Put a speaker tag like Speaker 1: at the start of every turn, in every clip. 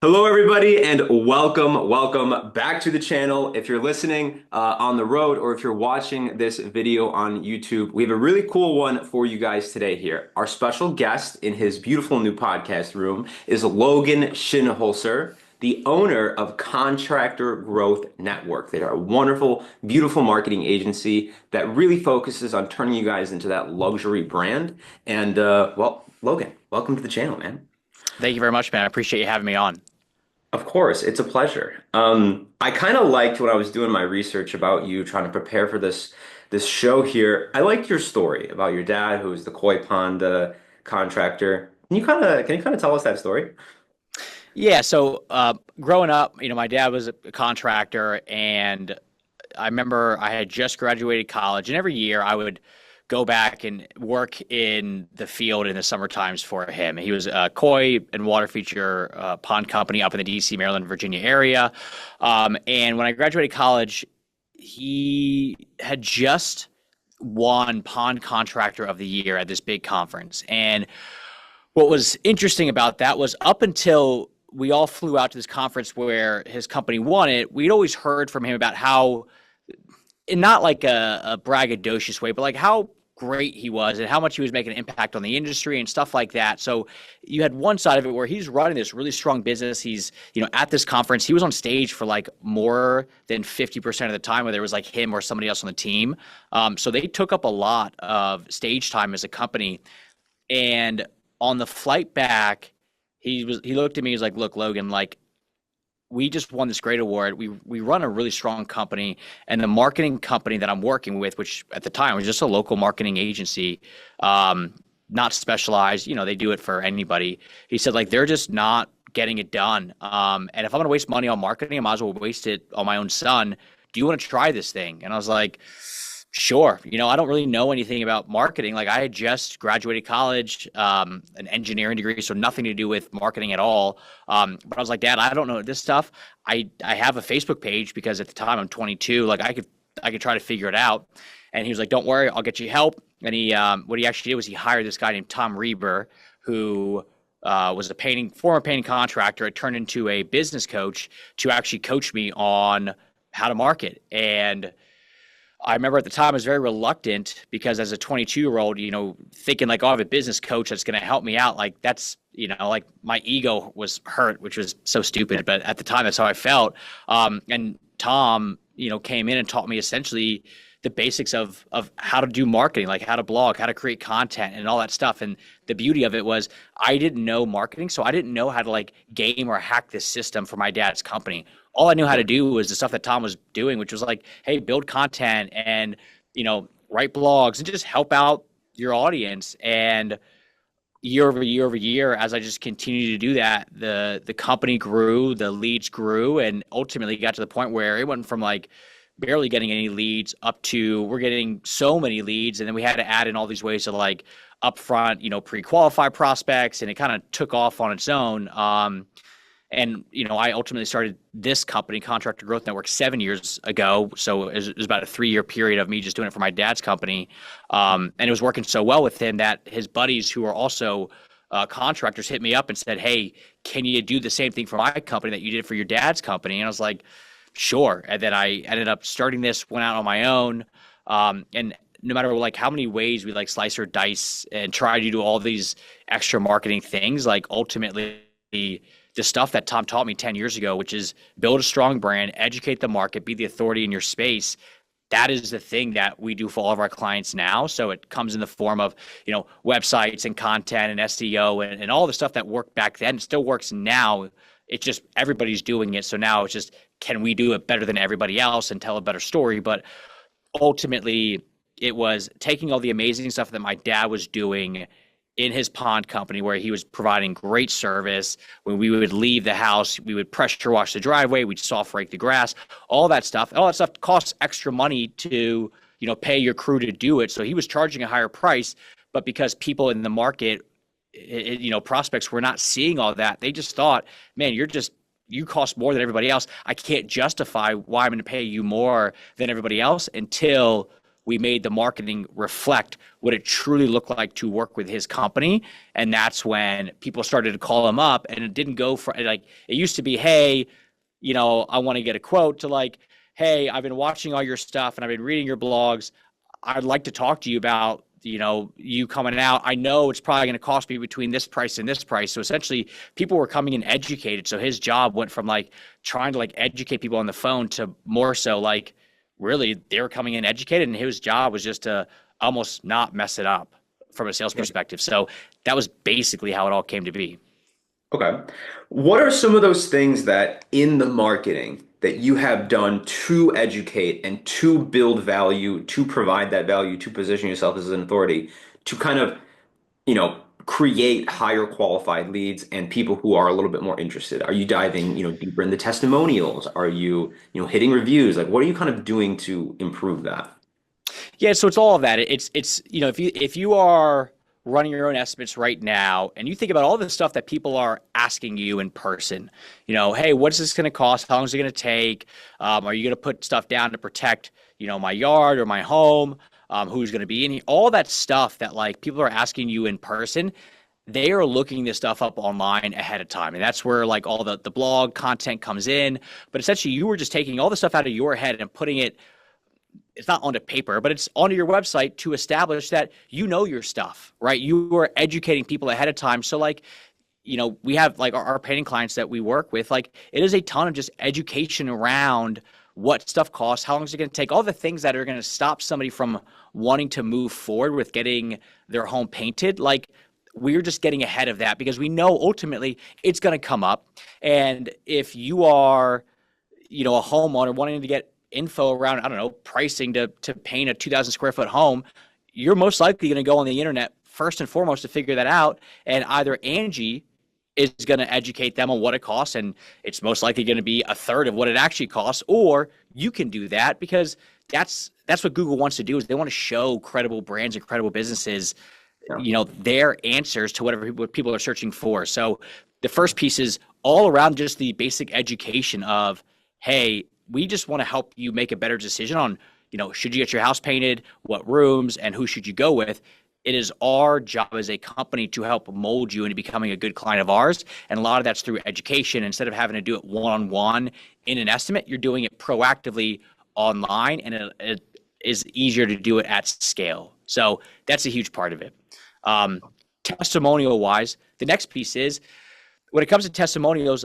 Speaker 1: Hello, everybody, and welcome back to the channel. If you're listening on the road or if you're watching this video on YouTube, we have a really cool one for you guys today here. Our special guest in his beautiful new podcast room is Logan Shinholzer, the owner of Contractor Growth Network. They are a wonderful, beautiful marketing agency that really focuses on turning you guys into that luxury brand. And well, Logan, welcome to the channel, man.
Speaker 2: Thank you very much, man. I appreciate you having me on.
Speaker 1: Of course, it's a pleasure. I kind of liked when I was doing my research about you, trying to prepare for this show here. I liked your story about your dad, who was the koi pond contractor. Can you kind of tell us that story?
Speaker 2: Yeah, so growing up, my dad was a contractor, and I remember I had just graduated college, and every year I would go back and work in the field in the summer times for him. He was a koi and water feature pond company up in the DC, Maryland, Virginia area. And when I graduated college, he had just won Pond Contractor of the Year at this big conference. And what was interesting about that was up until we all flew out to this conference where his company won it, we'd always heard from him about how, in not like a braggadocious way, but like how great he was and how much he was making an impact on the industry and stuff like that. So you had one side of it where he's running this really strong business. He's, at this conference, he was on stage for like more than 50% of the time, whether it was like him or somebody else on the team. So they took up a lot of stage time as a company. And on the flight back, he looked at me, he's like, "Look, Logan, like, we just won this great award. We run a really strong company, and the marketing company that I'm working with, which at the time was just a local marketing agency, not specialized. They do it for anybody." He said, like, they're just not getting it done. And if I'm gonna waste money on marketing, I might as well waste it on my own son. Do you want to try this thing? And I was like, sure. I don't really know anything about marketing. Like, I had just graduated college, an engineering degree, so nothing to do with marketing at all. But I was like, Dad, I don't know this stuff. I have a Facebook page because at the time I'm 22. Like, I could try to figure it out. And he was like, don't worry, I'll get you help. And he what he actually did was he hired this guy named Tom Reber, who was a former painting contractor. It turned into a business coach to actually coach me on how to market. And I remember at the time I was very reluctant because as a 22-year-old, thinking like, oh, I have a business coach that's going to help me out. Like that's, like my ego was hurt, which was so stupid. But at the time, that's how I felt. And Tom, came in and taught me essentially the basics of how to do marketing, like how to blog, how to create content and all that stuff. And the beauty of it was I didn't know marketing, so I didn't know how to like game or hack this system for my dad's company. All I knew how to do was the stuff that Tom was doing, which was like, hey, build content and, write blogs and just help out your audience. And year over year, as I just continued to do that, the company grew, the leads grew, and ultimately got to the point where it went from like barely getting any leads up to we're getting so many leads. And then we had to add in all these ways to like upfront, pre-qualify prospects, and it kind of took off on its own. And, I ultimately started this company, Contractor Growth Network, 7 years ago. So it was about a 3-year period of me just doing it for my dad's company. And it was working so well with him that his buddies who are also contractors hit me up and said, hey, can you do the same thing for my company that you did for your dad's company? And I was like, sure. And then I ended up starting this, went out on my own. And no matter like how many ways we like slice or dice and try to do all these extra marketing things, like ultimately the stuff that Tom taught me 10 years ago, which is build a strong brand, educate the market, be the authority in your space. That is the thing that we do for all of our clients now. So it comes in the form of, websites and content and SEO and all the stuff that worked back then. It still works now. It's just everybody's doing it. So now it's just, can we do it better than everybody else and tell a better story? But ultimately, it was taking all the amazing stuff that my dad was doing in his pond company where he was providing great service. When we would leave the house, we would pressure wash the driveway, we'd soft rake the grass, all that stuff. All that stuff costs extra money to, pay your crew to do it. So he was charging a higher price, but because people in the market, prospects were not seeing all that, they just thought, man, you cost more than everybody else. I can't justify why I'm going to pay you more than everybody else until we made the marketing reflect what it truly looked like to work with his company. And that's when people started to call him up, and it didn't go for like, it used to be, hey, I want to get a quote, to like, hey, I've been watching all your stuff and I've been reading your blogs. I'd like to talk to you about, you coming out. I know it's probably going to cost me between this price and this price. So essentially people were coming in educated. So his job went from like trying to like educate people on the phone to more so like really they were coming in educated, and his job was just to almost not mess it up from a sales perspective. So that was basically how it all came to be.
Speaker 1: Okay. What are some of those things that in the marketing that you have done to educate and to build value, to provide that value, to position yourself as an authority, to kind of, create higher qualified leads and people who are a little bit more interested? Are you diving, deeper in the testimonials? Are you, hitting reviews? Like, what are you kind of doing to improve that?
Speaker 2: Yeah, so it's all of that. It's if you are running your own estimates right now and you think about all the stuff that people are asking you in person, hey, what's this going to cost? How long is it going to take? Are you going to put stuff down to protect, my yard or my home? Who's going to be in here? All that stuff that like people are asking you in person, they are looking this stuff up online ahead of time. And that's where like all the blog content comes in. But essentially you were just taking all the stuff out of your head and putting it's not onto paper, but it's onto your website to establish that you know your stuff, right? You are educating people ahead of time. So like, we have like our painting clients that we work with, like it is a ton of just education around what stuff costs, how long is it going to take, all the things that are going to stop somebody from wanting to move forward with getting their home painted. Like we're just getting ahead of that because we know ultimately it's going to come up. And if you are, a homeowner wanting to get info around, I don't know, pricing to paint a 2,000 square foot home, you're most likely going to go on the internet first and foremost to figure that out. And either Angie is going to educate them on what it costs, and it's most likely going to be a third of what it actually costs, or you can do that because that's what Google wants to do, is they want to show credible brands and credible businesses, their answers to whatever people are searching for. So the first piece is all around just the basic education of, hey, we just want to help you make a better decision on, should you get your house painted, what rooms, and who should you go with. It is our job as a company to help mold you into becoming a good client of ours. And a lot of that's through education. Instead of having to do it one-on-one in an estimate, you're doing it proactively online, and it is easier to do it at scale. So that's a huge part of it. Testimonial wise, the next piece is when it comes to testimonials,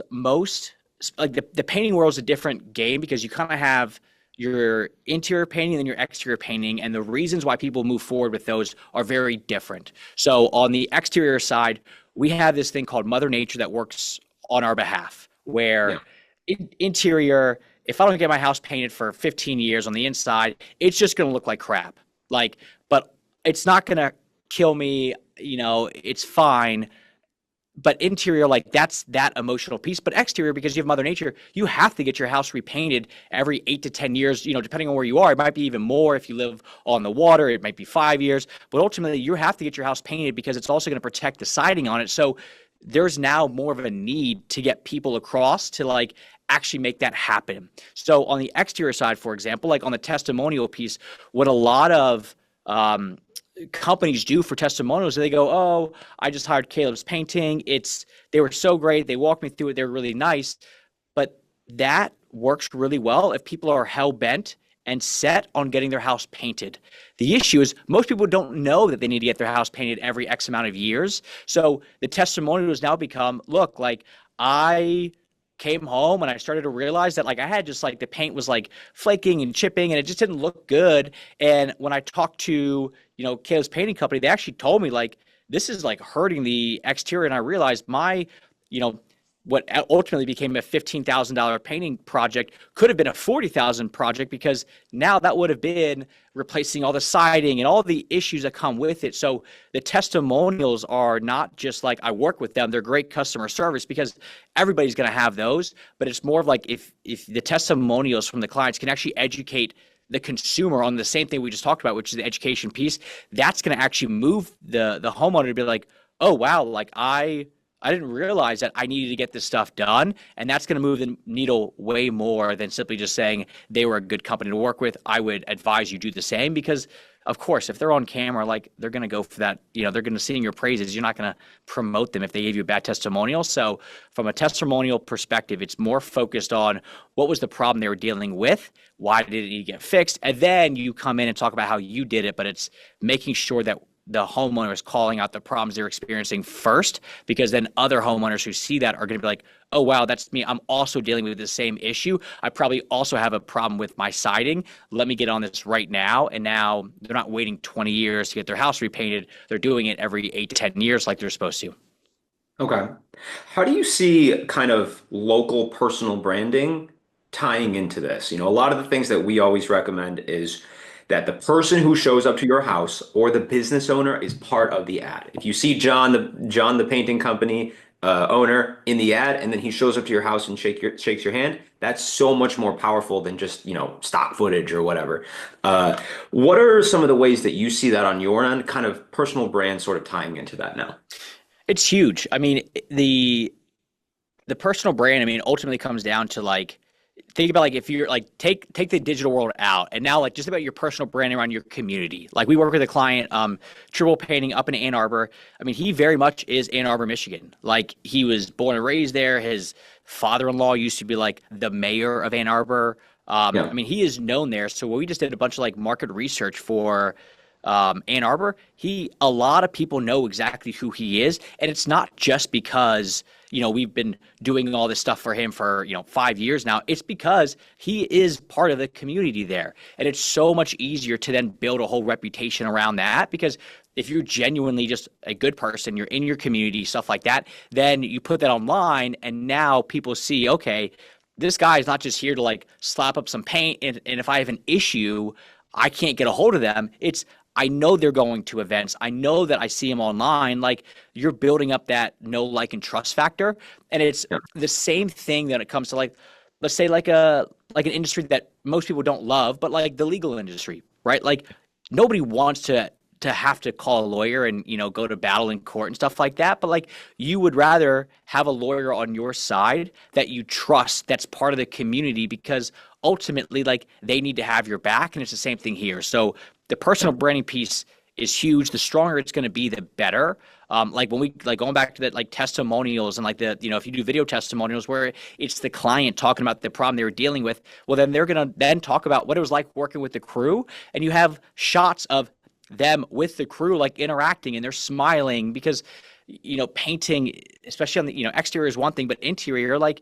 Speaker 2: like the painting world is a different game because you kind of have your interior painting and your exterior painting, and the reasons why people move forward with those are very different. So on the exterior side, we have this thing called Mother Nature that works on our behalf, where interior, if I don't get my house painted for 15 years on the inside, it's just going to look like crap. Like, but it's not going to kill me, it's fine. But interior, like that's that emotional piece. But exterior, because you have Mother Nature, you have to get your house repainted every 8 to 10 years, depending on where you are. It might be even more if you live on the water. It might be 5 years. But ultimately, you have to get your house painted because it's also going to protect the siding on it. So there's now more of a need to get people across to like actually make that happen. So on the exterior side, for example, like on the testimonial piece, what a lot of companies do for testimonials, they go, oh, I just hired Caleb's Painting. They were so great. They walked me through it. They're really nice. But that works really well if people are hell bent and set on getting their house painted. The issue is most people don't know that they need to get their house painted every X amount of years. So the testimonials now become, look, like I came home and I started to realize that like I had just like the paint was like flaking and chipping and it just didn't look good. And when I talked to, Caleb's Painting Company, they actually told me like, this is like hurting the exterior. And I realized my, what ultimately became a $15,000 painting project could have been a $40,000 project because now that would have been replacing all the siding and all the issues that come with it. So the testimonials are not just like I work with them. They're great customer service because everybody's going to have those. But it's more of like if the testimonials from the clients can actually educate the consumer on the same thing we just talked about, which is the education piece, that's going to actually move the homeowner to be like, oh, wow, like I I didn't realize that I needed to get this stuff done. And that's going to move the needle way more than simply just saying they were a good company to work with. I would advise you do the same because, of course, if they're on camera, like they're going to go for that, they're going to sing your praises. You're not going to promote them if they gave you a bad testimonial. So from a testimonial perspective, it's more focused on what was the problem they were dealing with, why did it need to get fixed, and then you come in and talk about how you did it, but it's making sure that the homeowner is calling out the problems they're experiencing first, because then other homeowners who see that are going to be like, oh, wow, that's me. I'm also dealing with the same issue. I probably also have a problem with my siding. Let me get on this right now. And now they're not waiting 20 years to get their house repainted. They're doing it every 8 to 10 years like they're supposed to.
Speaker 1: Okay. How do you see kind of local personal branding tying into this? A lot of the things that we always recommend is that the person who shows up to your house or the business owner is part of the ad. If you see John the painting company owner in the ad, and then he shows up to your house and shakes your hand, that's so much more powerful than just stock footage or whatever. What are some of the ways that you see that on your end, kind of personal brand sort of tying into that now?
Speaker 2: It's huge. I mean, the personal brand, I mean, ultimately comes down to like, think about like if you're like take the digital world out and now like just about your personal branding around your community. Like we work with a client, Triple Painting up in Ann Arbor. I mean, he very much is Ann Arbor, Michigan. Like he was born and raised there. His father-in-law used to be like the mayor of Ann Arbor.
Speaker 1: Yeah.
Speaker 2: I mean, he is known there. So we just did a bunch of like market research for Ann Arbor. A lot of people know exactly who he is, and it's not just because we've been doing all this stuff for him for 5 years now. It's because he is part of the community there, and it's so much easier to then build a whole reputation around that. Because if you're genuinely just a good person, you're in your community, stuff like that, then you put that online, and now people see, okay, this guy is not just here to like slap up some paint, and if I have an issue, I can't get a hold of them. I know they're going to events. I know that I see them online. Like you're building up that know, like, and trust factor. And it's the same thing that it comes to like, let's say like an industry that most people don't love, but like the legal industry, right? Like nobody wants to have to call a lawyer and go to battle in court and stuff like that. But like you would rather have a lawyer on your side that you trust, that's part of the community, because ultimately like they need to have your back. And it's the same thing here. So the personal branding piece is huge. The stronger it's going to be, the better. Like when we like going back to that like testimonials and like the if you do video testimonials where it's the client talking about the problem they were dealing with, well then they're going to then talk about what it was like working with the crew, and you have shots of them with the crew like interacting and they're smiling because painting, especially on the exterior is one thing, but interior, like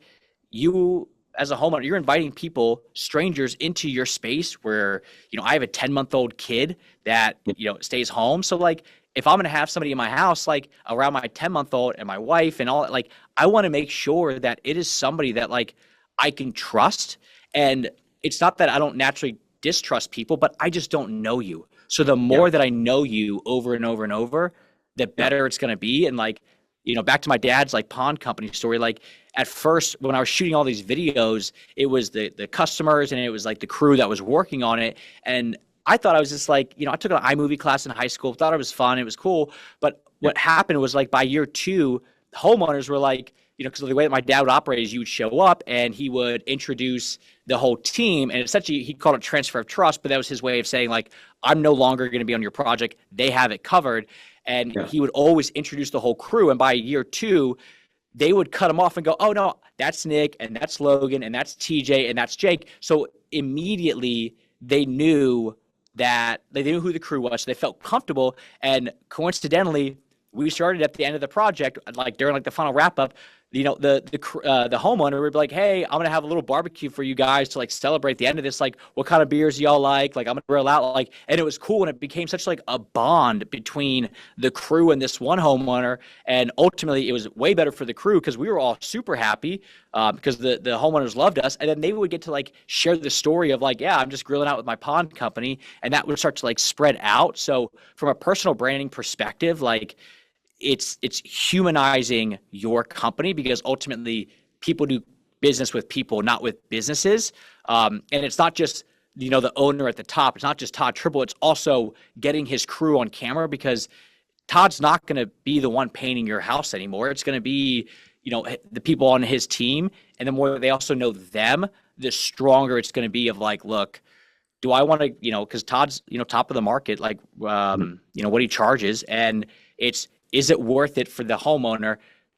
Speaker 2: you as a homeowner, you're inviting people, strangers, into your space where, I have a 10-month-old kid that, stays home. So like, if I'm going to have somebody in my house, like around my 10-month-old and my wife and all, like, I want to make sure that it is somebody that like I can trust. And it's not that I don't naturally distrust people, but I just don't know you. So the more that I know you over and over and over, the better it's going to be. And like, back to my dad's like pond company story, like at first when I was shooting all these videos, it was the customers and it was like the crew that was working on it. And I thought I was just like, I took an iMovie class in high school, thought it was fun, it was cool. But what happened was like by year 2, homeowners were like, because of the way that my dad would operate is you would show up and he would introduce the whole team. And essentially he called it transfer of trust, but that was his way of saying like, I'm no longer going to be on your project. They have it covered. And he would always introduce the whole crew. And by year 2, they would cut him off and go, oh, no, that's Nick and that's Logan and that's TJ and that's Jake. So immediately they knew who the crew was. So they felt comfortable. And coincidentally, we started at the end of the project, like during like the final wrap up, the homeowner would be like, hey, I'm going to have a little barbecue for you guys to like celebrate the end of this. Like, what kind of beers y'all like? Like, I'm going to grill out. Like, and it was cool. And it became such like a bond between the crew and this one homeowner. And ultimately it was way better for the crew because we were all super happy because the homeowners loved us. And then they would get to like share the story of like, yeah, I'm just grilling out with my pond company. And that would start to like spread out. So from a personal branding perspective, like, it's humanizing your company because ultimately people do business with people, not with businesses. And it's not just, the owner at the top. It's not just Todd Tribble. It's also getting his crew on camera because Todd's not going to be the one painting your house anymore. It's going to be, the people on his team. And the more they also know them, the stronger it's going to be of like, look, do I want to, because Todd's, top of the market, like, what he charges. And is it worth it for the homeowner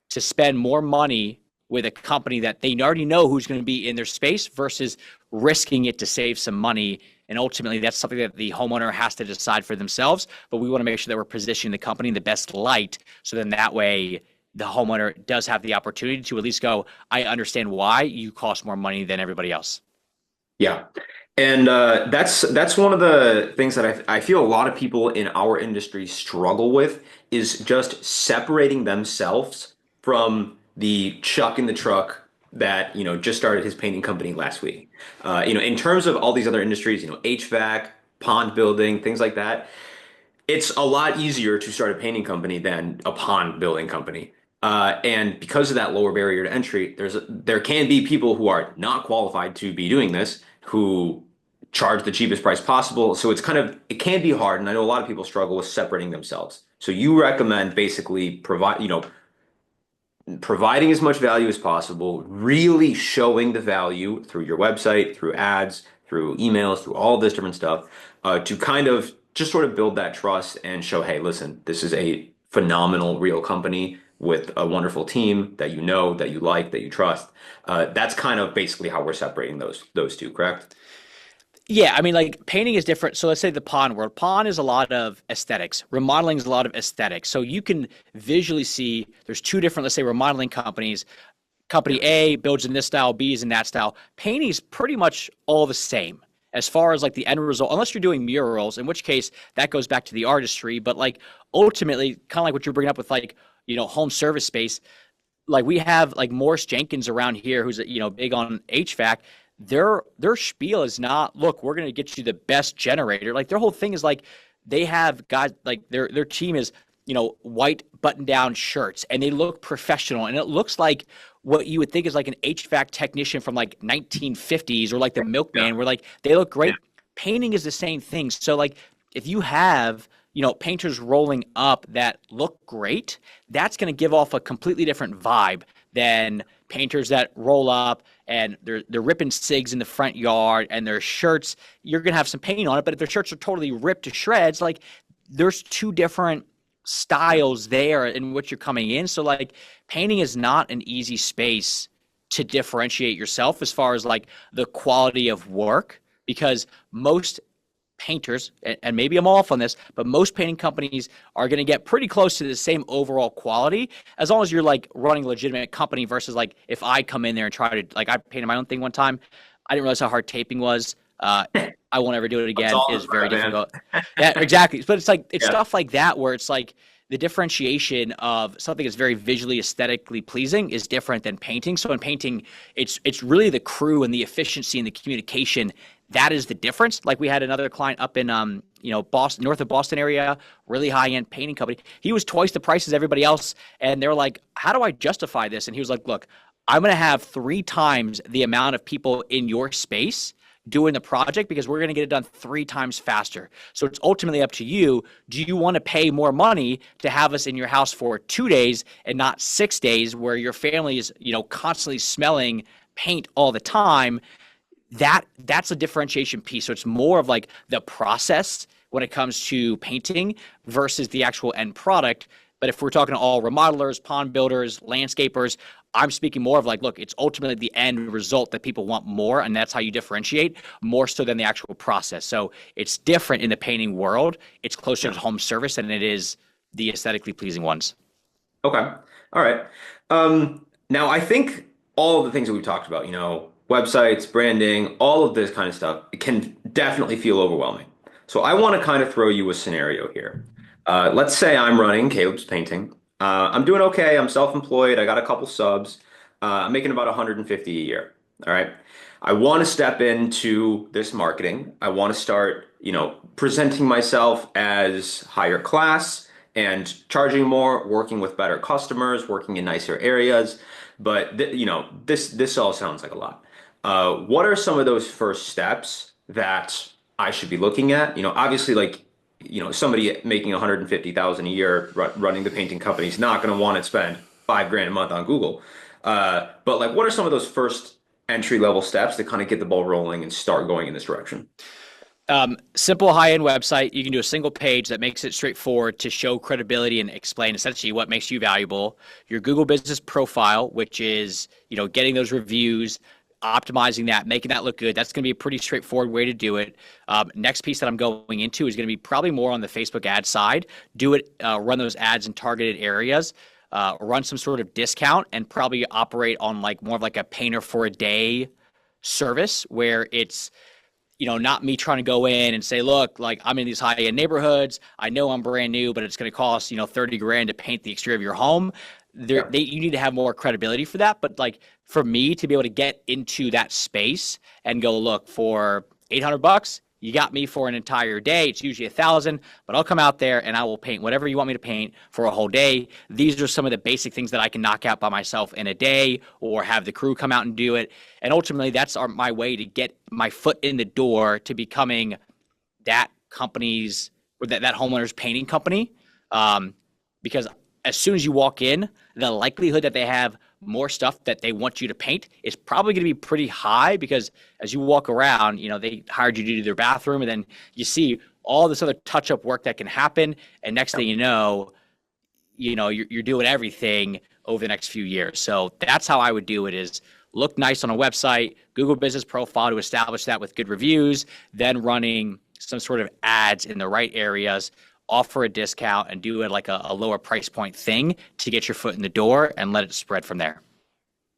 Speaker 2: to spend more money with a company that they already know who's going to be in their space versus risking it to save some money? And ultimately, that's something that the homeowner has to decide for themselves. But we want to make sure that we're positioning the company in the best light. So then that way, the homeowner does have the opportunity to at least go, I understand why you cost more money than everybody else.
Speaker 1: Yeah. And that's one of the things that I feel a lot of people in our industry struggle with is just separating themselves from the Chuck in the truck that, just started his painting company last week. In terms of all these other industries, HVAC, pond building, things like that, it's a lot easier to start a painting company than a pond building company. And because of that lower barrier to entry, there can be people who are not qualified to be doing this who charge the cheapest price possible. So it can be hard. And I know a lot of people struggle with separating themselves. So you recommend basically providing as much value as possible, really showing the value through your website, through ads, through emails, through all this different stuff, to kind of just sort of build that trust and show, hey, listen, this is a phenomenal, real company with a wonderful team that you know, that you like, that you trust. That's kind of basically how we're separating those two, correct?
Speaker 2: Yeah, I mean, like painting is different. So let's say the pond world. Pond is a lot of aesthetics. Remodeling is a lot of aesthetics. So you can visually see there's two different, let's say, remodeling companies. Company A builds in this style, B is in that style. Painting is pretty much all the same as far as like the end result, unless you're doing murals, in which case that goes back to the artistry. But like ultimately, kind of like what you're bringing up with like, home service space, like we have like Morris Jenkins around here who's big on HVAC. Their spiel is not, look, we're going to get you the best generator. Like their whole thing is like they have guys like their team is white button down shirts and they look professional and it looks like what you would think is like an HVAC technician from like 1950s or like the
Speaker 1: Yeah.
Speaker 2: milkman where like they look
Speaker 1: Yeah.
Speaker 2: great. Painting is the same thing. So like if you have painters rolling up that look great, that's going to give off a completely different vibe than painters that roll up and they're ripping cigs in the front yard and their shirts, you're going to have some paint on it. But if their shirts are totally ripped to shreds, like there's two different styles there in which you're coming in. So like painting is not an easy space to differentiate yourself as far as like the quality of work because most painters, and maybe I'm off on this, but most painting companies are going to get pretty close to the same overall quality as long as you're like running a legitimate company versus like if I come in there and try to like I painted my own thing one time, I didn't realize how hard taping was. I won't ever do it
Speaker 1: That's
Speaker 2: again.
Speaker 1: all
Speaker 2: It
Speaker 1: I'm
Speaker 2: is very
Speaker 1: man.
Speaker 2: difficult. Yeah, exactly. But it's like it's
Speaker 1: Yeah.
Speaker 2: stuff like that where it's like the differentiation of something that's very visually aesthetically pleasing is different than painting. So in painting, it's really the crew and the efficiency and the communication that is the difference. Like we had another client up in Boston, north of Boston area, really high end painting company. He was twice the price as everybody else, and they're like, "How do I justify this?" And he was like, "Look, I'm going to have 3 times the amount of people in your space doing the project because we're going to get it done 3 times faster. So it's ultimately up to you. Do you want to pay more money to have us in your house for 2 days and not 6 days where your family is, constantly smelling paint all the time?" That's a differentiation piece. So it's more of like the process when it comes to painting versus the actual end product. But if we're talking to all remodelers, pond builders, landscapers, I'm speaking more of like, look, it's ultimately the end result that people want more, and that's how you differentiate more so than the actual process. So it's different in the painting world. It's closer
Speaker 1: Yeah.
Speaker 2: to home service than it is the aesthetically pleasing ones.
Speaker 1: Okay. All right. Now I think all of the things that we've talked about, websites, branding, all of this kind of stuff, it can definitely feel overwhelming. So I want to kind of throw you a scenario here. Let's say I'm running Caleb's Painting. I'm doing okay. I'm self-employed. I got a couple subs. I'm making about 150 a year. All right. I want to step into this marketing. I want to start, presenting myself as higher class and charging more, working with better customers, working in nicer areas. But this all sounds like a lot. What are some of those first steps that I should be looking at? Obviously, like somebody making 150,000 a year running the painting company is not going to want to spend 5 grand a month on Google. But like, what are some of those first entry level steps to kind of get the ball rolling and start going in this direction?
Speaker 2: Simple high-end website. You can do a single page that makes it straightforward to show credibility and explain essentially what makes you valuable. Your Google business profile, which is, getting those reviews, optimizing that, making that look good. That's going to be a pretty straightforward way to do it. Next piece that I'm going into is going to be probably more on the Facebook ad side. Run those ads in targeted areas. Run some sort of discount and probably operate on like more of like a painter for a day service where it's not me trying to go in and say, look, like I'm in these high-end neighborhoods. I know I'm brand new, but it's going to cost, 30 grand to paint the exterior of your home. You need to have more credibility for that. But like for me to be able to get into that space and go, look, for $800, you got me for an entire day. It's usually 1,000, but I'll come out there and I will paint whatever you want me to paint for a whole day. These are some of the basic things that I can knock out by myself in a day, or have the crew come out and do it. And ultimately, that's my way to get my foot in the door to becoming that company's, or that homeowner's painting company. Because as soon as you walk in, the likelihood that they have more stuff that they want you to paint is probably going to be pretty high, because as you walk around, they hired you to do their bathroom, and then you see all this other touch-up work that can happen, and next thing you know, you're doing everything over the next few years. So that's how I would do it: is look nice on a website, Google business profile to establish that with good reviews, then running some sort of ads in the right areas, offer a discount, and do it like a lower price point thing to get your foot in the door and let it spread from there.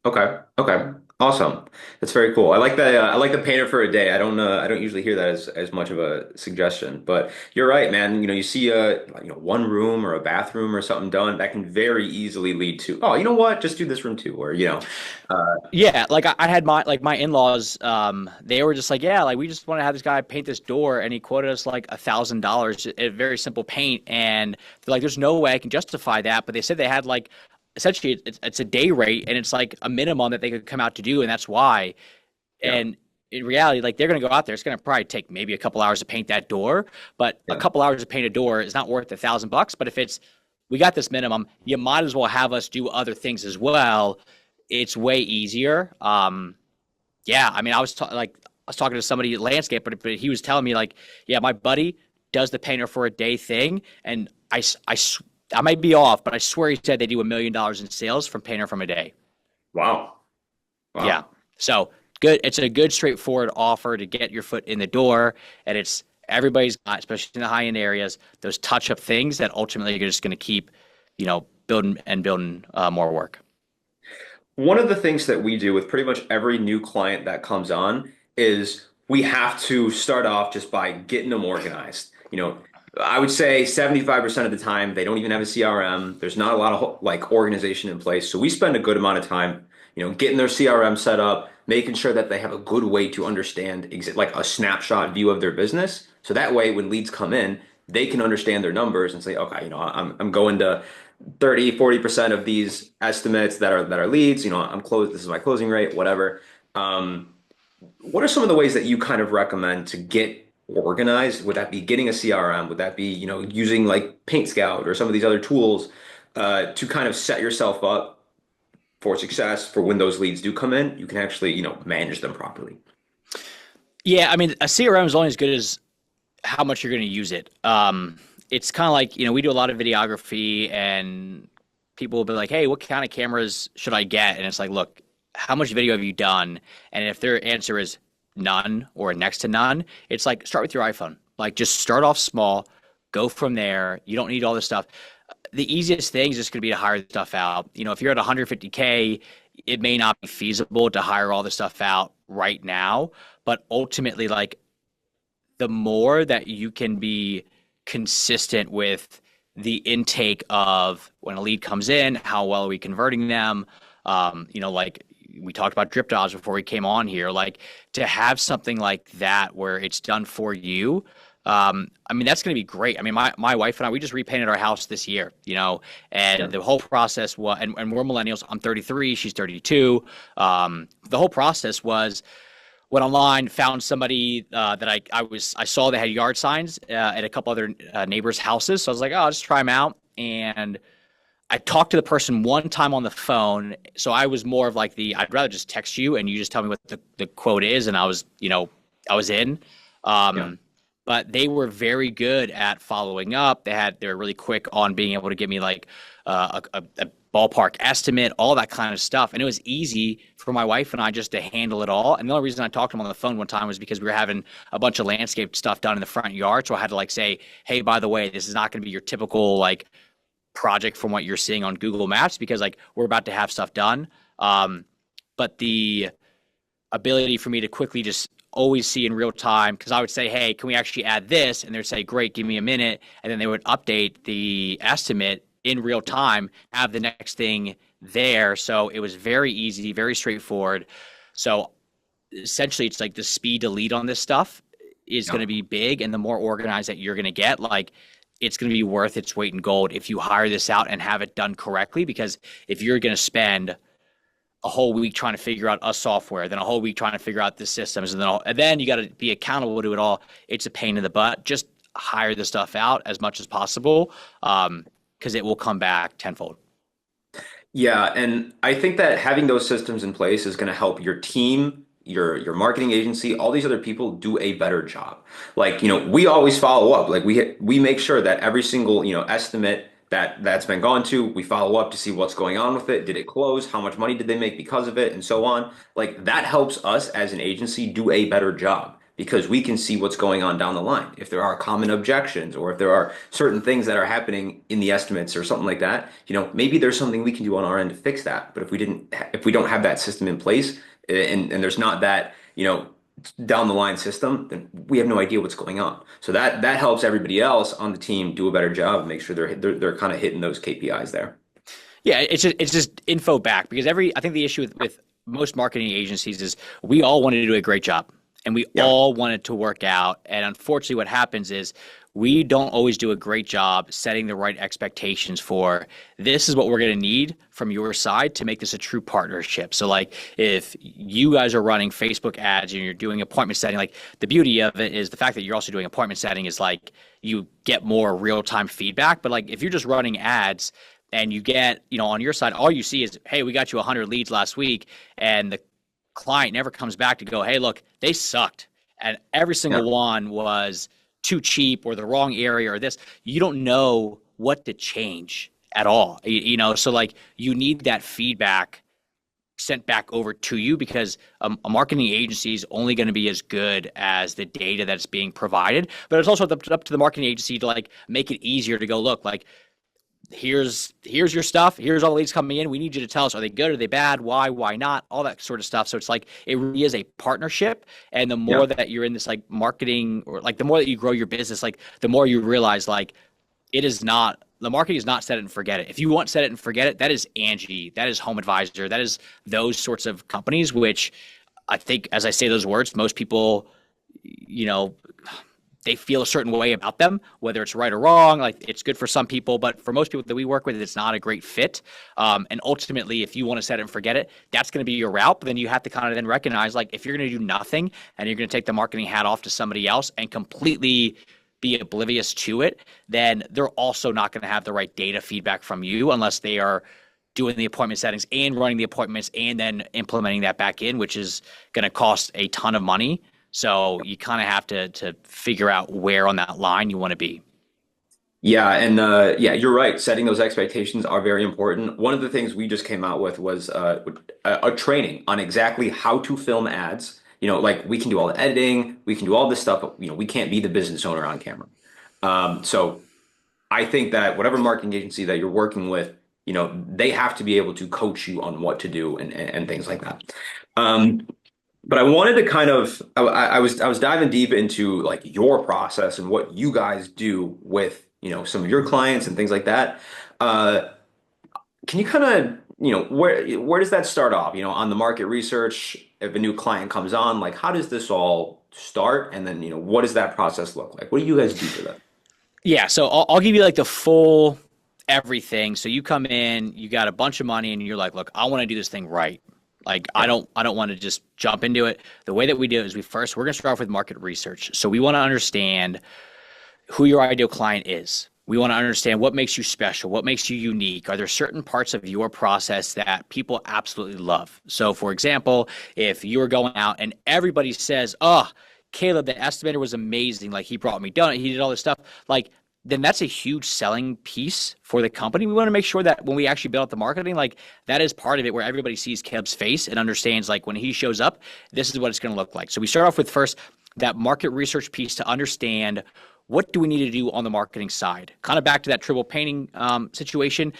Speaker 1: Okay. Okay. Awesome. That's very cool. I like that. I like the painter for a day. I don't usually hear that as much of a suggestion, but you're right, man. You see one room or a bathroom or something done that can very easily lead to, oh, you know what? Just do this room too. Or,
Speaker 2: Yeah, like I had my in-laws, they were just like, yeah, like we just want to have this guy paint this door, and he quoted us like $1,000, a very simple paint, and they're like, there's no way I can justify that, but they said they had like essentially it's a day rate, and it's like a minimum that they could come out to do, and that's why.
Speaker 1: yeah,
Speaker 2: And in reality, like they're going to go out there, it's going to probably take maybe a couple hours to paint that door, but a
Speaker 1: yeah.
Speaker 2: couple hours to paint a door is not worth $1,000. But if we got this minimum, you might as well have us do other things as well. It's way easier. Yeah, I mean, I was talking to somebody at landscape, but he was telling me like, yeah, my buddy does the painter for a day thing, and I might be off, but I swear he said they do $1 million in sales from painter from a day.
Speaker 1: Wow. Wow.
Speaker 2: Yeah, so good. It's a good, straightforward offer to get your foot in the door, and it's everybody's got, especially in the high end areas, those touch up things that ultimately you're just going to keep, building more work.
Speaker 1: One of the things that we do with pretty much every new client that comes on is we have to start off just by getting them organized. I would say 75% of the time they don't even have a CRM. There's not a lot of like organization in place. So we spend a good amount of time, getting their CRM set up, making sure that they have a good way to understand like a snapshot view of their business. So that way when leads come in, they can understand their numbers and say, okay, I'm going to 30-40% of these estimates that are leads, I'm closed, this is my closing rate, whatever. What are some of the ways that you kind of recommend to get organized? Would that be getting a CRM? Would that be, using like Paint Scout or some of these other tools to kind of set yourself up for success for when those leads do come in, you can actually, manage them properly?
Speaker 2: Yeah, I mean, a CRM is only as good as how much you're going to use it. It's kind of like, we do a lot of videography, and people will be like, hey, what kind of cameras should I get? And it's like, look, how much video have you done? And if their answer is none or next to none, it's like, start with your iPhone. Like, just start off small, go from there. You don't need all this stuff. The easiest thing is just going to be to hire the stuff out. If you're at 150K, it may not be feasible to hire all the stuff out right now. But ultimately, like, the more that you can be consistent with the intake of when a lead comes in, how well are we converting them? Like we talked about drip dodge before we came on here, like to have something like that where it's done for you. I mean, that's going to be great. I mean, my wife and I, we just repainted our house this year, and the whole process was, and we're millennials. I'm 33, she's 32. The whole process was, went online, found somebody that I saw they had yard signs at a couple other neighbors' houses. So I was like, oh, I'll just try them out. And I talked to the person one time on the phone. So I was more of like I'd rather just text you and you just tell me what the quote is. And I was in.
Speaker 1: Yeah.
Speaker 2: But they were very good at following up. They were really quick on being able to give me like a ballpark estimate, all that kind of stuff. And it was easy for my wife and I just to handle it all. And the only reason I talked to him on the phone one time was because we were having a bunch of landscape stuff done in the front yard. So I had to like say, hey, by the way, this is not going to be your typical like project from what you're seeing on Google Maps because like we're about to have stuff done. But the ability for me to quickly just always see in real time, because I would say, hey, can we actually add this? And they'd say, great, give me a minute. And then they would update the estimate in real time, have the next thing there. So it was very easy, very straightforward. So essentially, it's like the speed to lead on this stuff is going to be big. And the more organized that you're going to get, like, it's going to be worth its weight in gold if you hire this out and have it done correctly. Because if you're going to spend a whole week trying to figure out a software, then a whole week trying to figure out the systems, and then you got to be accountable to it all. It's a pain in the butt. Just hire the stuff out as much as possible, because it will come back tenfold.
Speaker 1: Yeah, and I think that having those systems in place is going to help your team, your marketing agency, all these other people do a better job. Like, we always follow up. Like we make sure that every single, estimate that's been gone to, we follow up to see what's going on with it. Did it close? How much money did they make because of it? And so on. Like that helps us as an agency do a better job because we can see what's going on down the line. If there are common objections or if there are certain things that are happening in the estimates or something like that, maybe there's something we can do on our end to fix that. But if we don't have that system in place and there's not that, down the line system, then we have no idea what's going on. So that helps everybody else on the team do a better job and make sure they're kind of hitting those KPIs there.
Speaker 2: Yeah, it's just info back because I think the issue with most marketing agencies is we all want to do a great job and we
Speaker 1: Yeah.
Speaker 2: all want it to work out. And unfortunately, what happens is we don't always do a great job setting the right expectations for this is what we're going to need from your side to make this a true partnership. So like if you guys are running Facebook ads and you're doing appointment setting, like the beauty of it is the fact that you're also doing appointment setting is like you get more real-time feedback. But like if you're just running ads and you get, on your side, all you see is, hey, we got you 100 leads last week, and the client never comes back to go, hey, look, they sucked. And every
Speaker 1: Yeah.
Speaker 2: single one was too cheap or the wrong area or this. You don't know what to change at all. So like you need that feedback sent back over to you because a marketing agency is only going to be as good as the data that's being provided. But it's also up to the marketing agency to like make it easier to go, look, like here's your stuff. Here's all the leads coming in. We need you to tell us, are they good? Are they bad? Why not? All that sort of stuff. So it's like, it really is a partnership. And the more
Speaker 1: Yeah.
Speaker 2: that you're in this like marketing or like the more that you grow your business, like the more you realize like the marketing is not set it and forget it. If you want set it and forget it, that is Angie, that is Home Advisor, that is those sorts of companies, which I think as I say those words, most people, they feel a certain way about them, whether it's right or wrong. Like it's good for some people, but for most people that we work with, it's not a great fit. And ultimately, if you want to set it and forget it, that's going to be your route. But then you have to kind of then recognize, like, if you're going to do nothing and you're going to take the marketing hat off to somebody else and completely be oblivious to it, then they're also not going to have the right data feedback from you unless they are doing the appointment settings and running the appointments and then implementing that back in, which is going to cost a ton of money. So you kind of have to figure out where on that line you want to be.
Speaker 1: Yeah, and yeah, you're right. Setting those expectations are very important. One of the things we just came out with was a training on exactly how to film ads. Like we can do all the editing, we can do all this stuff, but we can't be the business owner on camera. So I think that whatever marketing agency that you're working with, they have to be able to coach you on what to do and things like that. Um, but I wanted to kind of I was diving deep into like your process and what you guys do with some of your clients and things like that. Uh, can you kind of where does that start off? On the market research, if a new client comes on, like how does this all start? And then what does that process look like? What do you guys do for that?
Speaker 2: Yeah, so I'll give you like the full everything. So you come in, you got a bunch of money, and you're like, look, I want to do this thing right. Like
Speaker 1: Yeah.
Speaker 2: I don't want to just jump into it. The way that we do it is we're going to start off with market research. So we want to understand who your ideal client is. We want to understand what makes you special, what makes you unique. Are there certain parts of your process that people absolutely love? So, for example, if you were going out and everybody says, "Oh, Caleb, the estimator was amazing. Like he brought me done, he did all this stuff." Like then that's a huge selling piece for the company. We want to make sure that when we actually build out the marketing, like that is part of it where everybody sees Caleb's face and understands like when he shows up, this is what it's going to look like. So we start off with first that market research piece to understand what do we need to do on the marketing side? Kind of back to that triple painting situation.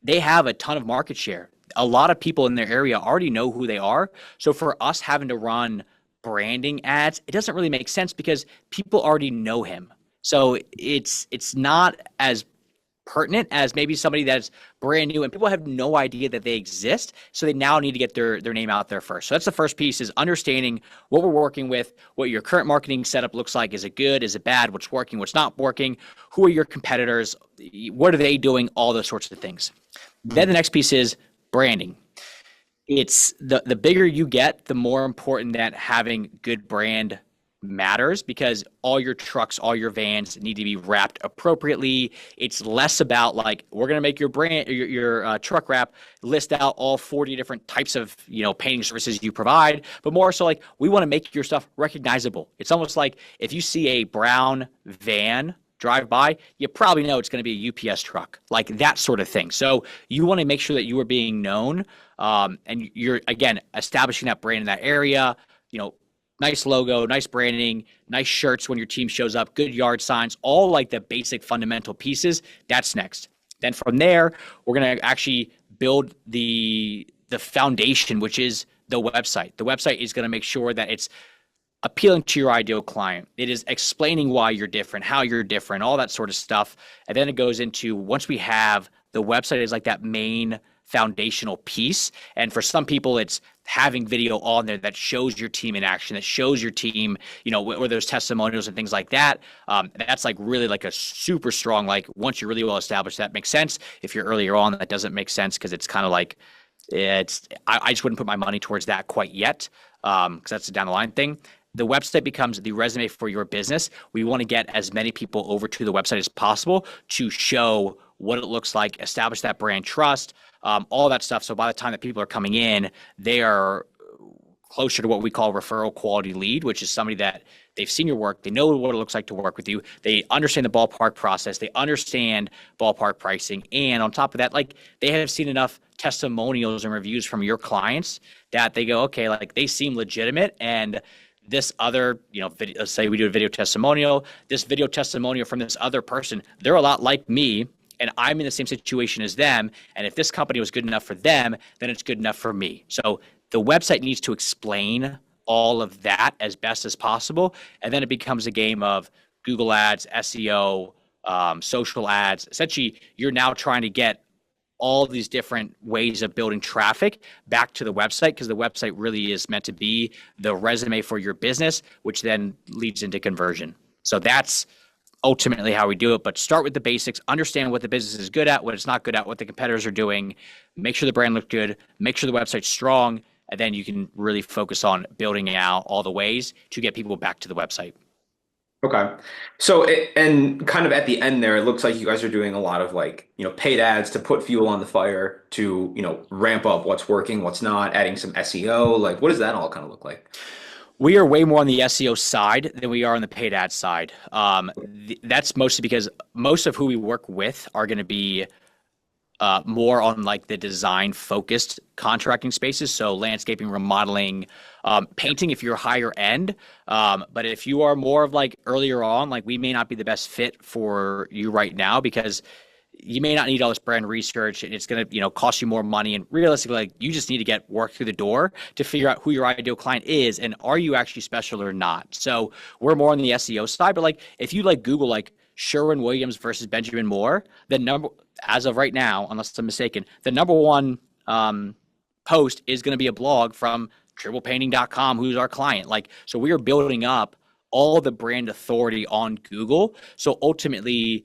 Speaker 2: They have a ton of market share. A lot of people in their area already know who they are. So for us having to run branding ads, it doesn't really make sense because people already know him. So it's not as pertinent as maybe somebody that's brand new and people have no idea that they exist. So they now need to get their name out there first. So that's the first piece is understanding what we're working with, what your current marketing setup looks like. Is it good? Is it bad? What's working? What's not working? Who are your competitors? What are they doing? All those sorts of things. Then the next piece is branding. It's the bigger you get, the more important that having good brand matters because all your trucks, all your vans need to be wrapped appropriately. It's less about like we're gonna make your brand, your truck wrap list out all 40 different types of painting services you provide, but more so like we want to make your stuff recognizable. It's almost like if you see a brown van drive by, you probably know it's going to be a UPS truck, like that sort of thing. So you want to make sure that you are being known, and you're again establishing that brand in that area. Nice logo, nice branding, nice shirts when your team shows up, good yard signs, all like the basic fundamental pieces. That's next. Then from there, we're going to actually build the foundation, which is the website. The website is going to make sure that it's appealing to your ideal client. It is explaining why you're different, how you're different, all that sort of stuff. And then it goes into once we have the website is like that main foundational piece. And for some people, it's having video on there that shows your team in action, that shows your team, or those testimonials and things like that. That's like really like a super strong, like once you're really well established, that makes sense. If you're earlier on, that doesn't make sense because it's kind of like, I just wouldn't put my money towards that quite yet because that's a down the line thing. The website becomes the resume for your business. We want to get as many people over to the website as possible to show what it looks like, establish that brand trust, all that stuff. So by the time that people are coming in, they are closer to what we call referral quality lead, which is somebody that they've seen your work, they know what it looks like to work with you, they understand the ballpark process, they understand ballpark pricing, and on top of that, like they have seen enough testimonials and reviews from your clients that they go, okay, like they seem legitimate, and this other, video, let's say we do a video testimonial, this video testimonial from this other person, they're a lot like me and I'm in the same situation as them. And if this company was good enough for them, then it's good enough for me. So the website needs to explain all of that as best as possible. And then it becomes a game of Google ads, SEO, social ads. Essentially, you're now trying to get all these different ways of building traffic back to the website because the website really is meant to be the resume for your business, which then leads into conversion. So that's ultimately how we do it. But start with the basics, understand what the business is good at, what it's not good at, what the competitors are doing, make sure the brand looks good, make sure the website's strong, and then you can really focus on building out all the ways to get people back to the website.
Speaker 1: Okay. So, and kind of at the end there, it looks like you guys are doing a lot of like, paid ads to put fuel on the fire to, ramp up what's working, what's not, adding some SEO. Like, what does that all kind of look like?
Speaker 2: We are way more on the SEO side than we are on the paid ad side. That's mostly because most of who we work with are going to be more on like the design focused contracting spaces. So landscaping, remodeling, painting if you're higher end. But if you are more of like earlier on, like we may not be the best fit for you right now because you may not need all this brand research and it's going to, cost you more money. And realistically, like you just need to get work through the door to figure out who your ideal client is and are you actually special or not. So we're more on the SEO side, but like if you like Google, like Sherwin-Williams versus Benjamin Moore, as of right now, unless I'm mistaken, the number one post is going to be a blog from triplepainting.com, who's our client. Like, so we are building up all the brand authority on Google. So ultimately,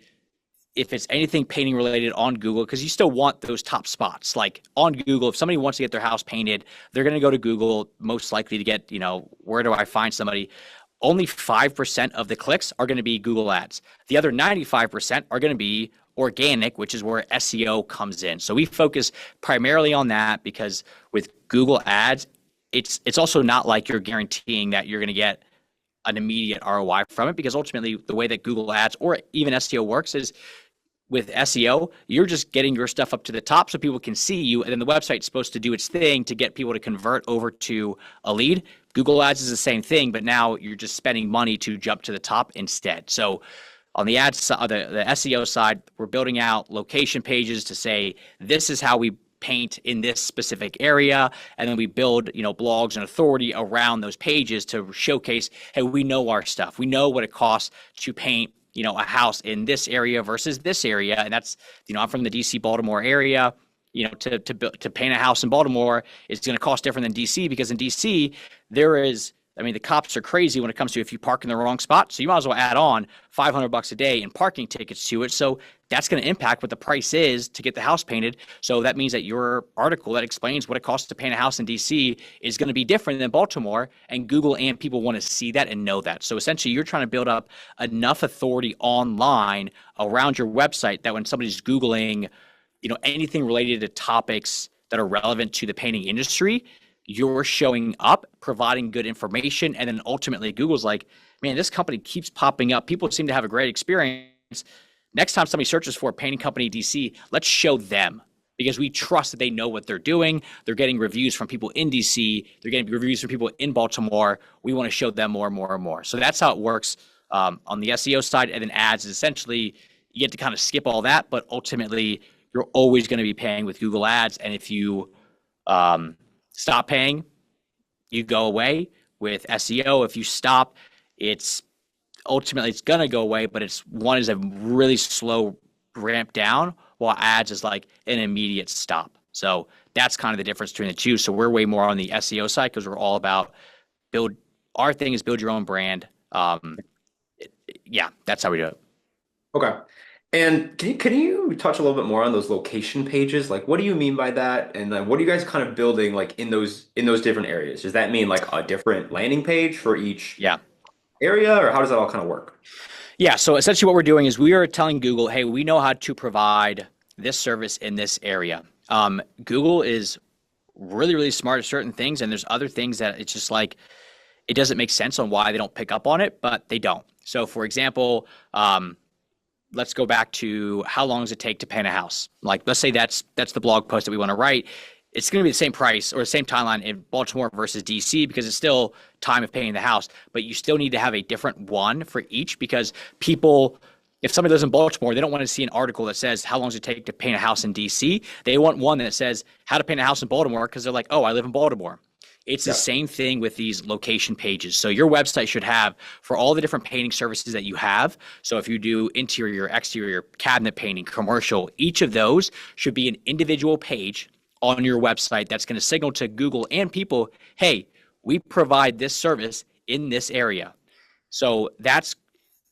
Speaker 2: if it's anything painting related on Google, because you still want those top spots. Like on Google, if somebody wants to get their house painted, they're going to go to Google most likely to get, where do I find somebody? Only 5% of the clicks are going to be Google ads. The other 95% are going to be organic, which is where SEO comes in. So we focus primarily on that because with Google ads, it's also not like you're guaranteeing that you're going to get an immediate ROI from it, because ultimately the way that Google ads or even SEO works is with SEO, you're just getting your stuff up to the top so people can see you. And then the website's supposed to do its thing to get people to convert over to a lead. Google ads is the same thing, but now you're just spending money to jump to the top instead. So on the ads side, the SEO side, we're building out location pages to say, this is how we paint in this specific area. And then we build, blogs and authority around those pages to showcase, hey, we know our stuff. We know what it costs to paint, a house in this area versus this area. And that's, I'm from the DC Baltimore area. To paint a house in Baltimore is going to cost different than DC, because in DC the cops are crazy when it comes to if you park in the wrong spot. So you might as well add on $500 a day in parking tickets to it. So that's going to impact what the price is to get the house painted. So that means that your article that explains what it costs to paint a house in DC is going to be different than Baltimore, and Google and people want to see that and know that. So essentially you're trying to build up enough authority online around your website that when somebody's Googling, anything related to topics that are relevant to the painting industry, you're showing up, providing good information, and then ultimately Google's like, man, this company keeps popping up. People seem to have a great experience. Next time somebody searches for a painting company DC, let's show them, because we trust that they know what they're doing. They're getting reviews from people in DC. They're getting reviews from people in Baltimore. We want to show them more and more and more. So that's how it works on the SEO side. And then ads is essentially, you get to kind of skip all that, but ultimately you're always going to be paying with Google ads. And if you stop paying, you go away. With SEO, if you stop, it's going to go away, but one is a really slow ramp down, while ads is like an immediate stop. So that's kind of the difference between the two. So we're way more on the SEO side because we're all about our thing is build your own brand. That's how we do it.
Speaker 1: Okay. And can you touch a little bit more on those location pages? Like, what do you mean by that? And then what are you guys kind of building like in those different areas? Does that mean like a different landing page for each area, or how does that all kind of work?
Speaker 2: Yeah. So essentially what we're doing is we are telling Google, hey, we know how to provide this service in this area. Google is really, really smart at certain things, and there's other things that it's just like, it doesn't make sense on why they don't pick up on it, but they don't. So for example, let's go back to how long does it take to paint a house? Like, let's say that's the blog post that we want to write. It's going to be the same price or the same timeline in Baltimore versus DC, because it's still time of painting the house, but you still need to have a different one for each, because people, if somebody lives in Baltimore, they don't want to see an article that says how long does it take to paint a house in DC. They want one that says how to paint a house in Baltimore, because they're like, oh, I live in Baltimore. It's the same thing with these location pages. So your website should have, for all the different painting services that you have, so if you do interior, exterior, cabinet painting, commercial, each of those should be an individual page on your website that's going to signal to Google and people, hey, we provide this service in this area. So that's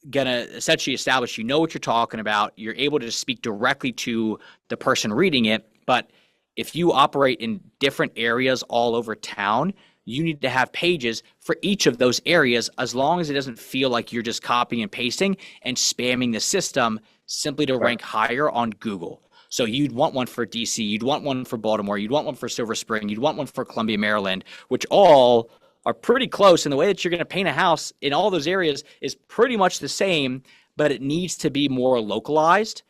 Speaker 2: going to essentially establish, what you're talking about. You're able to speak directly to the person reading it. But if you operate in different areas all over town, you need to have pages for each of those areas, as long as it doesn't feel like you're just copying and pasting and spamming the system simply to rank higher on Google. So you'd want one for DC, you'd want one for Baltimore, you'd want one for Silver Spring, you'd want one for Columbia, Maryland, which all are pretty close. And the way that you're going to paint a house in all those areas is pretty much the same, but it needs to be more localized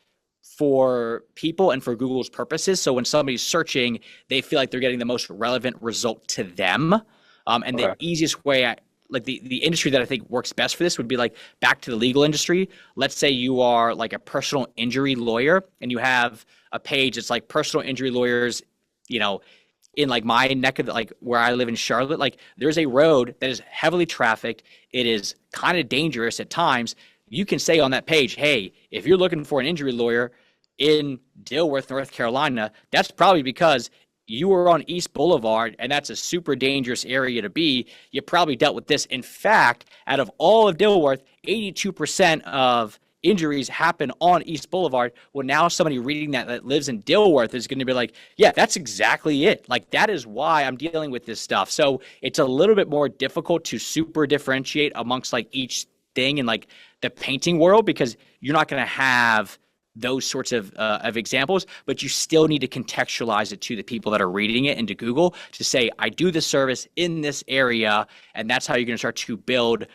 Speaker 2: for people and for Google's purposes. So when somebody's searching, they feel like they're getting the most relevant result to them. The easiest way, the industry that I think works best for this would be like back to the legal industry. Let's say you are like a personal injury lawyer and you have a page that's like personal injury lawyers, in like my neck of like where I live in Charlotte, like there's a road that is heavily trafficked. It is kind of dangerous at times. You can say on that page, hey, if you're looking for an injury lawyer in Dilworth, North Carolina, that's probably because you were on East Boulevard, and that's a super dangerous area to be. You probably dealt with this. In fact, out of all of Dilworth, 82% of injuries happen on East Boulevard. Well, now somebody reading that lives in Dilworth is going to be like, yeah, that's exactly it. Like, that is why I'm dealing with this stuff. So it's a little bit more difficult to super differentiate amongst like each thing in like the painting world, because you're not going to have those sorts of examples, but you still need to contextualize it to the people that are reading it into Google to say, I do this service in this area. And that's how you're going to start to build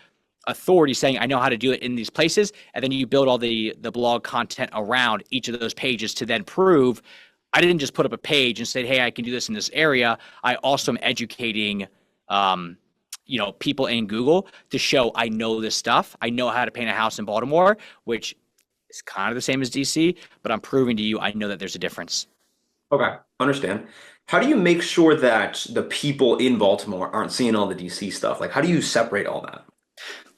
Speaker 2: authority, saying, I know how to do it in these places. And then you build all the blog content around each of those pages to then prove, I didn't just put up a page and say, hey, I can do this in this area. I also am educating, people in Google to show I know this stuff. I know how to paint a house in Baltimore, which is kind of the same as DC, but I'm proving to you I know that there's a difference.
Speaker 1: Okay, understand. How do you make sure that the people in Baltimore aren't seeing all the DC stuff? Like, how do you separate all that?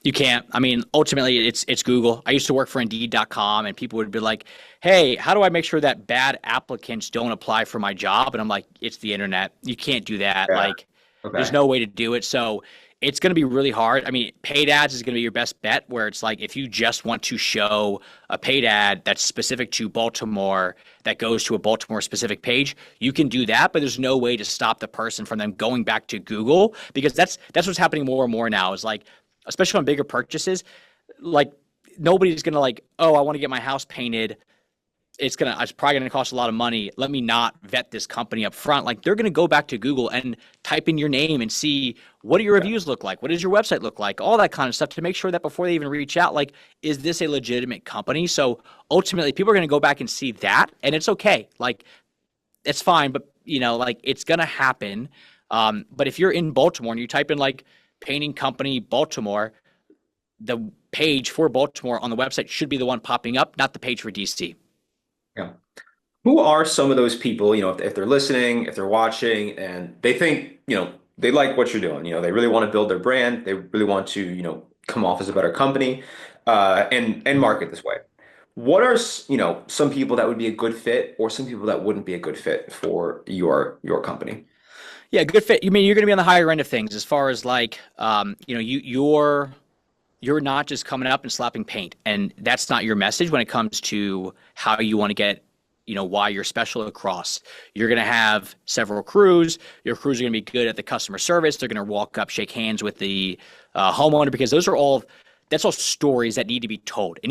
Speaker 2: You can't. I mean, ultimately, it's Google. I used to work for Indeed.com, and people would be like, "Hey, how do I make sure that bad applicants don't apply for my job?" And I'm like, "It's the internet. You can't do that.
Speaker 1: Yeah.
Speaker 2: Like, there's
Speaker 1: Okay.
Speaker 2: no way to do it." So it's going to be really hard. I mean, paid ads is going to be your best bet, where it's like if you just want to show a paid ad that's specific to Baltimore that goes to a Baltimore specific page, you can do that, but there's no way to stop the person from them going back to Google, because that's what's happening more and more now is like, especially on bigger purchases, like nobody's gonna like, oh, I want to get my house painted. It's probably gonna cost a lot of money. Let me not vet this company up front. Like, they're gonna go back to Google and type in your name and see, what do your
Speaker 1: Yeah.
Speaker 2: reviews look like? What does your website look like? All that kind of stuff to make sure that before they even reach out, like, is this a legitimate company? So ultimately, people are gonna go back and see that, and it's okay. Like, it's fine, but like, it's gonna happen. But if you're in Baltimore and you type in like painting company Baltimore, the page for Baltimore on the website should be the one popping up, not the page for DC.
Speaker 1: Yeah. Who are some of those people, if they're listening, if they're watching, and they think, they like what you're doing, they really want to build their brand, they really want to, come off as a better company, and market this way. What are, some people that would be a good fit, or some people that wouldn't be a good fit for your company?
Speaker 2: Yeah, good fit. You mean you're going to be on the higher end of things as far as like, you're not just coming up and slapping paint, and that's not your message when it comes to how you want to get, why you're special across. You're going to have several crews. Your crews are going to be good at the customer service. They're going to walk up, shake hands with the homeowner, because that's all stories that need to be told. We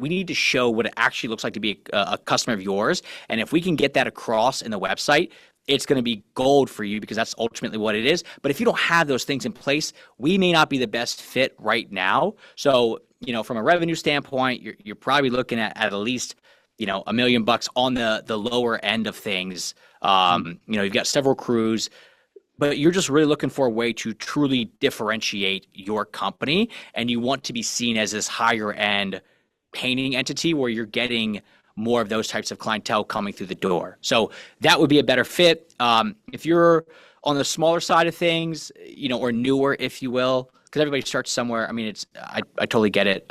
Speaker 2: need to show what it actually looks like to be a customer of yours. And if we can get that across in the website, it's going to be gold for you, because that's ultimately what it is. But if you don't have those things in place, we may not be the best fit right now. So, from a revenue standpoint, you're probably looking at least, $1 million on the lower end of things. You've got several crews, but you're just really looking for a way to truly differentiate your company, and you want to be seen as this higher end painting entity where you're getting more of those types of clientele coming through the door. So that would be a better fit. If you're on the smaller side of things, or newer, if you will, because everybody starts somewhere. I mean, I totally get it.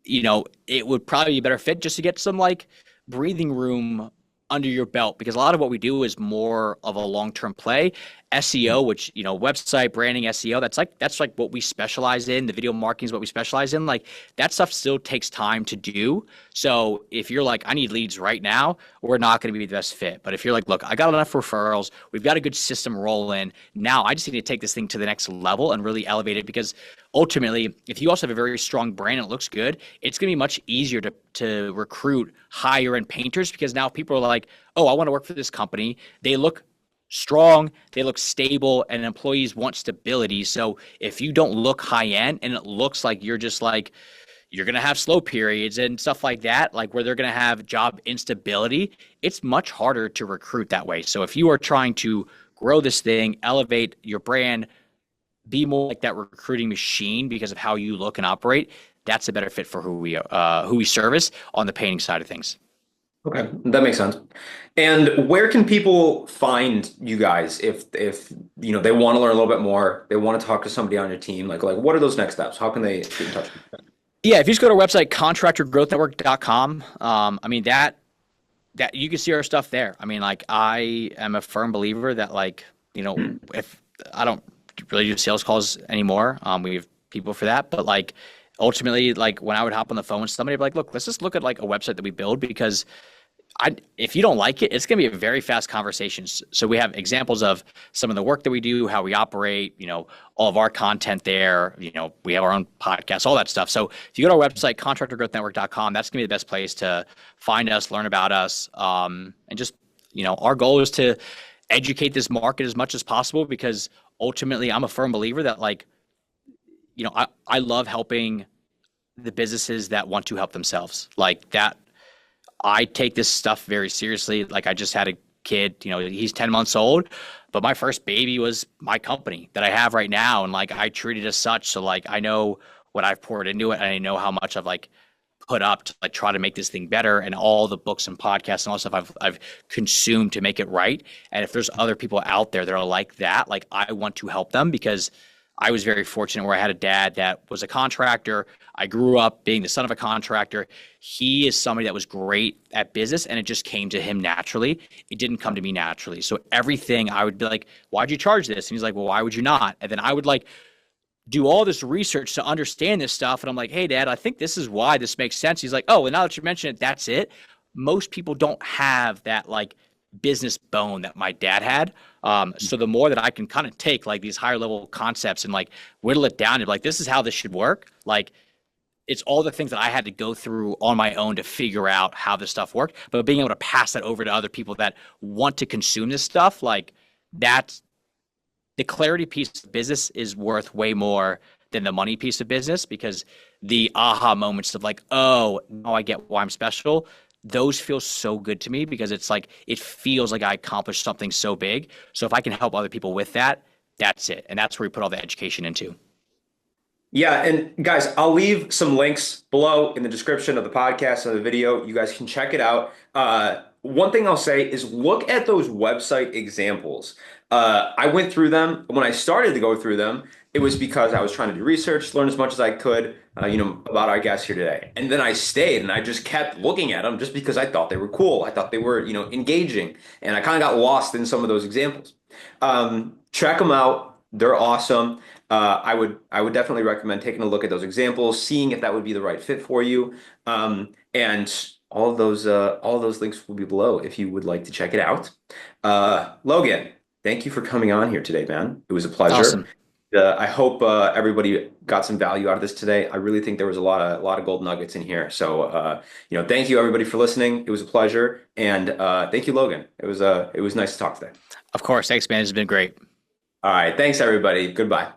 Speaker 2: It would probably be a better fit just to get some like breathing room under your belt, because a lot of what we do is more of a long-term play. SEO, which, website branding, SEO, that's like what we specialize in. The video marketing is what we specialize in. Like, that stuff still takes time to do. So if you're like, I need leads right now, we're not going to be the best fit. But if you're like, look, I got enough referrals, we've got a good system rolling, now I just need to take this thing to the next level and really elevate it, because ultimately, if you also have a very strong brand and it looks good, it's going to be much easier to recruit higher end painters, because now people are like, oh, I want to work for this company. They look strong, they look stable, and employees want stability. So if you don't look high end and it looks like you're just like, you're going to have slow periods and stuff like that, like where they're going to have job instability, it's much harder to recruit that way. So if you are trying to grow this thing, elevate your brand, be more like that recruiting machine because of how you look and operate, that's a better fit for who we service on the painting side of things.
Speaker 1: Okay, that makes sense. And where can people find you guys if they want to learn a little bit more, they want to talk to somebody on your team, like what are those next steps? How can they get in touch with you?
Speaker 2: Yeah, if you just go to our website, contractorgrowthnetwork.com, I mean, that you can see our stuff there. I mean, like, I am a firm believer that, like, if I don't really do sales calls anymore, we have people for that, but like, ultimately, like when I would hop on the phone with somebody, I'd be like, look, let's just look at like a website that we build because if you don't like it, it's going to be a very fast conversation. So we have examples of some of the work that we do, how we operate, all of our content there. We have our own podcast, all that stuff. So if you go to our website, contractorgrowthnetwork.com, that's going to be the best place to find us, learn about us, and just, our goal is to educate this market as much as possible because ultimately I'm a firm believer that like, I love helping the businesses that want to help themselves like that. I take this stuff very seriously. Like I just had a kid, he's 10 months old, but my first baby was my company that I have right now. And like, I treat it as such. So like, I know what I've poured into it and I know how much I've like put up to like try to make this thing better and all the books and podcasts and all stuff I've consumed to make it right. And if there's other people out there that are like that, like I want to help them because I was very fortunate where I had a dad that was a contractor. I grew up being the son of a contractor. He is somebody that was great at business and it just came to him naturally. It didn't come to me naturally. So everything I would be like, why'd you charge this? And he's like, well, why would you not? And then I would like do all this research to understand this stuff. And I'm like, hey, Dad, I think this is why this makes sense. He's like, oh, and now that you mention it, that's it. Most people don't have that like business bone that my dad had. So the more that I can kind of take like these higher level concepts and like whittle it down and be like, this is how this should work. Like it's all the things that I had to go through on my own to figure out how this stuff worked. But being able to pass that over to other people that want to consume this stuff, like that's the clarity piece of business is worth way more than the money piece of business because the aha moments of like, oh, now I get why I'm special. Those feel so good to me because it's like, it feels like I accomplished something so big. So if I can help other people with that, that's it. And that's where we put all the education into.
Speaker 1: Yeah, and guys, I'll leave some links below in the description of the podcast and the video. You guys can check it out. One thing I'll say is look at those website examples. I went through them. When I started to go through them, it was because I was trying to do research, learn as much as I could, about our guests here today. And then I stayed and I just kept looking at them just because I thought they were cool. I thought they were, engaging. And I kind of got lost in some of those examples. Check them out. They're awesome. I would definitely recommend taking a look at those examples, seeing if that would be the right fit for you. And all of those links will be below if you would like to check it out. Logan, thank you for coming on here today, man. It was a pleasure.
Speaker 2: Awesome.
Speaker 1: I hope everybody got some value out of this today. I really think there was a lot of gold nuggets in here. So thank you everybody for listening. It was a pleasure, and thank you, Logan. It was nice to talk today.
Speaker 2: Of course. Thanks, man. It's been great.
Speaker 1: All right, thanks everybody. Goodbye.